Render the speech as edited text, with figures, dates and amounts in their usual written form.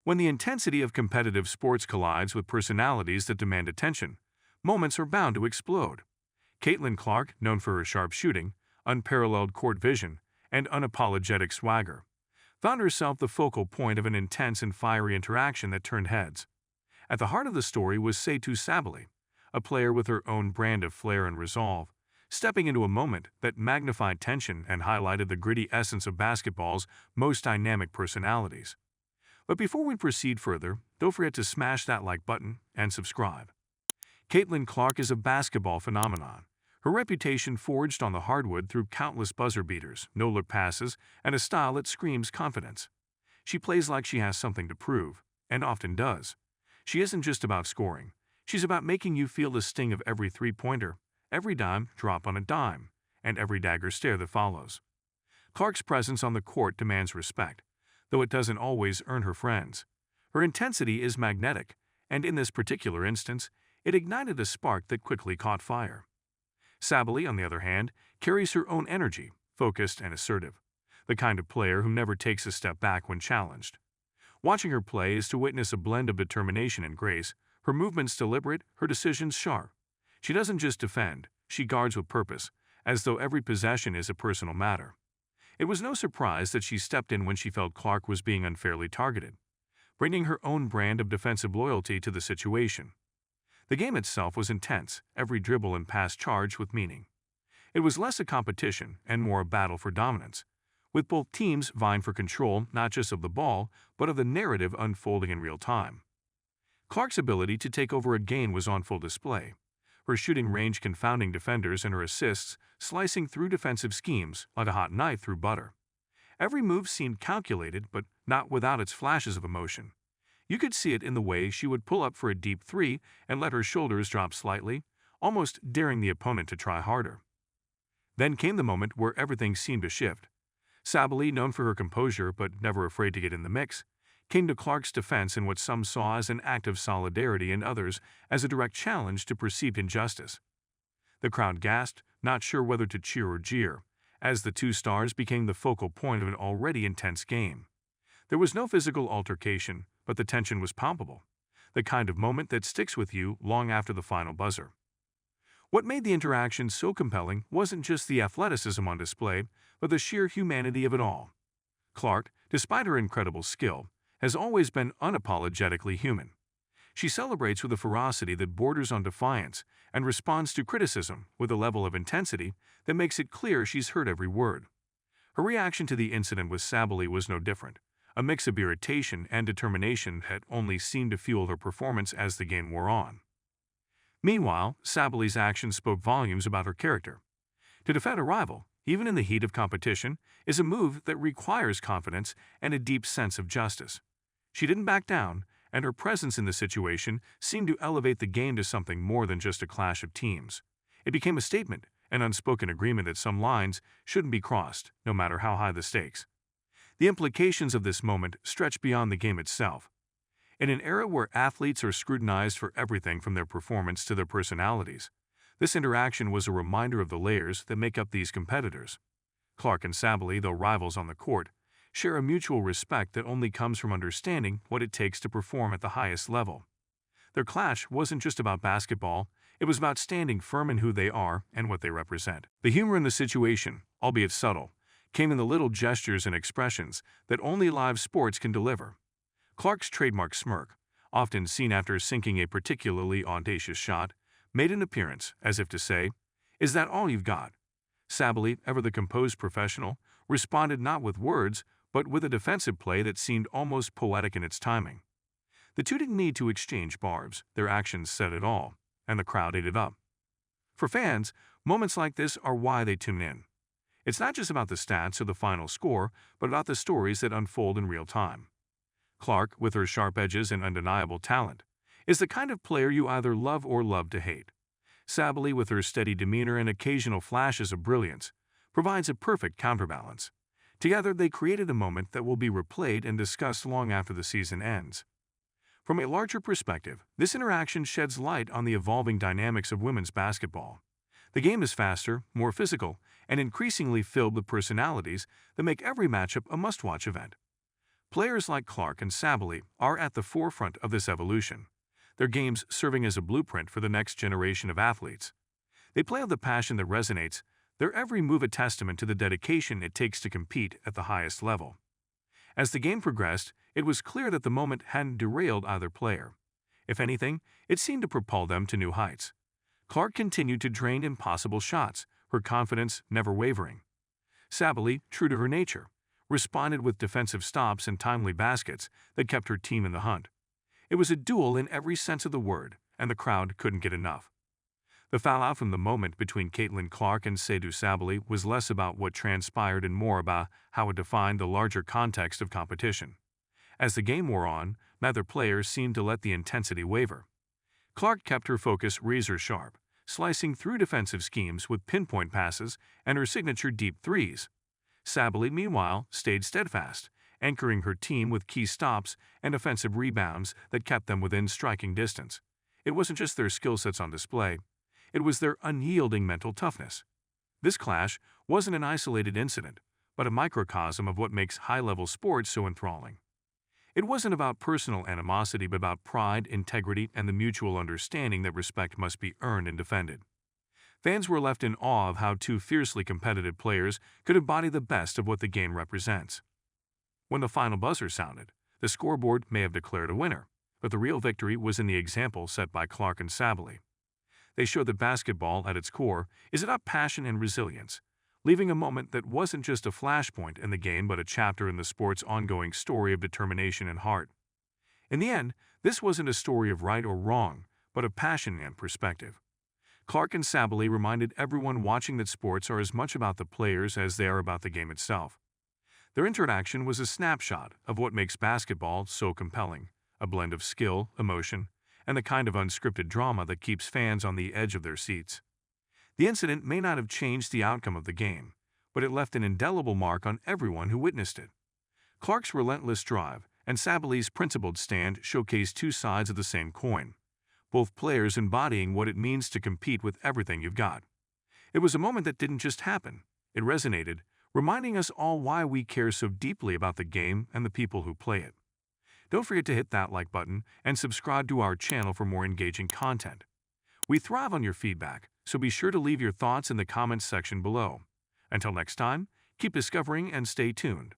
When the intensity of competitive sports collides with personalities that demand attention, moments are bound to explode. Caitlin Clark, known for her sharp shooting, unparalleled court vision, and unapologetic swagger, found herself the focal point of an intense and fiery interaction that turned heads. At the heart of the story was Satou Sabally, a player with her own brand of flair and resolve, stepping into a moment that magnified tension and highlighted the gritty essence of basketball's most dynamic personalities. But before we proceed further, don't forget to smash that like button and subscribe. Caitlin Clark is a basketball phenomenon. Her reputation forged on the hardwood through countless buzzer beaters, no-look passes, and a style that screams confidence. She plays like she has something to prove, and often does. She isn't just about scoring. She's about making you feel the sting of every three-pointer, every dime drop on a dime, and every dagger stare that follows. Clark's presence on the court demands respect, though it doesn't always earn her friends. Her intensity is magnetic, and in this particular instance, it ignited a spark that quickly caught fire. Sabally, on the other hand, carries her own energy, focused and assertive, the kind of player who never takes a step back when challenged. Watching her play is to witness a blend of determination and grace, her movements deliberate, her decisions sharp. She doesn't just defend, she guards with purpose, as though every possession is a personal matter. It was no surprise that she stepped in when she felt Clark was being unfairly targeted, bringing her own brand of defensive loyalty to the situation. The game itself was intense, every dribble and pass charged with meaning. It was less a competition and more a battle for dominance, with both teams vying for control not just of the ball, but of the narrative unfolding in real time. Clark's ability to take over a game was on full display, her shooting range confounding defenders and her assists slicing through defensive schemes like a hot knife through butter. Every move seemed calculated, but not without its flashes of emotion. You could see it in the way she would pull up for a deep three and let her shoulders drop slightly, almost daring the opponent to try harder. Then came the moment where everything seemed to shift. Sabally, known for her composure but never afraid to get in the mix, came to Clark's defense in what some saw as an act of solidarity and others as a direct challenge to perceived injustice. The crowd gasped, not sure whether to cheer or jeer, as the two stars became the focal point of an already intense game. There was no physical altercation, but the tension was palpable, the kind of moment that sticks with you long after the final buzzer. What made the interaction so compelling wasn't just the athleticism on display, but the sheer humanity of it all. Clark, despite her incredible skill, has always been unapologetically human. She celebrates with a ferocity that borders on defiance and responds to criticism with a level of intensity that makes it clear she's heard every word. Her reaction to the incident with Sabally was no different, a mix of irritation and determination that only seemed to fuel her performance as the game wore on. Meanwhile, Sabally's actions spoke volumes about her character. To defend a rival, even in the heat of competition, is a move that requires confidence and a deep sense of justice. She didn't back down, and her presence in the situation seemed to elevate the game to something more than just a clash of teams. It became a statement, an unspoken agreement that some lines shouldn't be crossed, no matter how high the stakes. The implications of this moment stretch beyond the game itself. In an era where athletes are scrutinized for everything from their performance to their personalities, this interaction was a reminder of the layers that make up these competitors. Clark and Sabally, though rivals on the court, share a mutual respect that only comes from understanding what it takes to perform at the highest level. Their clash wasn't just about basketball, it was about standing firm in who they are and what they represent. The humor in the situation, albeit subtle, came in the little gestures and expressions that only live sports can deliver. Clark's trademark smirk, often seen after sinking a particularly audacious shot, made an appearance, as if to say, "Is that all you've got?" Sabally, ever the composed professional, responded not with words, but with a defensive play that seemed almost poetic in its timing. The two didn't need to exchange barbs, their actions said it all, and the crowd ate it up. For fans, moments like this are why they tune in. It's not just about the stats or the final score, but about the stories that unfold in real time. Clark, with her sharp edges and undeniable talent, is the kind of player you either love or love to hate. Sabally, with her steady demeanor and occasional flashes of brilliance, provides a perfect counterbalance. Together, they created a moment that will be replayed and discussed long after the season ends. From a larger perspective, this interaction sheds light on the evolving dynamics of women's basketball. The game is faster, more physical, and increasingly filled with personalities that make every matchup a must-watch event. Players like Clark and Sabally are at the forefront of this evolution, their games serving as a blueprint for the next generation of athletes. They play with a passion that resonates, their every move a testament to the dedication it takes to compete at the highest level. As the game progressed, it was clear that the moment hadn't derailed either player. If anything, it seemed to propel them to new heights. Clark continued to drain impossible shots, her confidence never wavering. Sabally, true to her nature, responded with defensive stops and timely baskets that kept her team in the hunt. It was a duel in every sense of the word, and the crowd couldn't get enough. The fallout from the moment between Caitlin Clark and Satou Sabally was less about what transpired and more about how it defined the larger context of competition. As the game wore on, neither player seemed to let the intensity waver. Clark kept her focus razor-sharp, slicing through defensive schemes with pinpoint passes and her signature deep threes. Sabally, meanwhile, stayed steadfast, anchoring her team with key stops and offensive rebounds that kept them within striking distance. It wasn't just their skill sets on display, it was their unyielding mental toughness. This clash wasn't an isolated incident, but a microcosm of what makes high-level sports so enthralling. It wasn't about personal animosity, but about pride, integrity, and the mutual understanding that respect must be earned and defended. Fans were left in awe of how two fiercely competitive players could embody the best of what the game represents. When the final buzzer sounded, the scoreboard may have declared a winner, but the real victory was in the example set by Clark and Sabally. They showed that basketball, at its core, is about passion and resilience, leaving a moment that wasn't just a flashpoint in the game but a chapter in the sport's ongoing story of determination and heart. In the end, this wasn't a story of right or wrong, but of passion and perspective. Clark and Sabally reminded everyone watching that sports are as much about the players as they are about the game itself. Their interaction was a snapshot of what makes basketball so compelling, a blend of skill, emotion, and the kind of unscripted drama that keeps fans on the edge of their seats. The incident may not have changed the outcome of the game, but it left an indelible mark on everyone who witnessed it. Clark's relentless drive and Sabally's principled stand showcased two sides of the same coin, both players embodying what it means to compete with everything you've got. It was a moment that didn't just happen, it resonated, reminding us all why we care so deeply about the game and the people who play it. Don't forget to hit that like button and subscribe to our channel for more engaging content. We thrive on your feedback, so be sure to leave your thoughts in the comments section below. Until next time, keep discovering and stay tuned.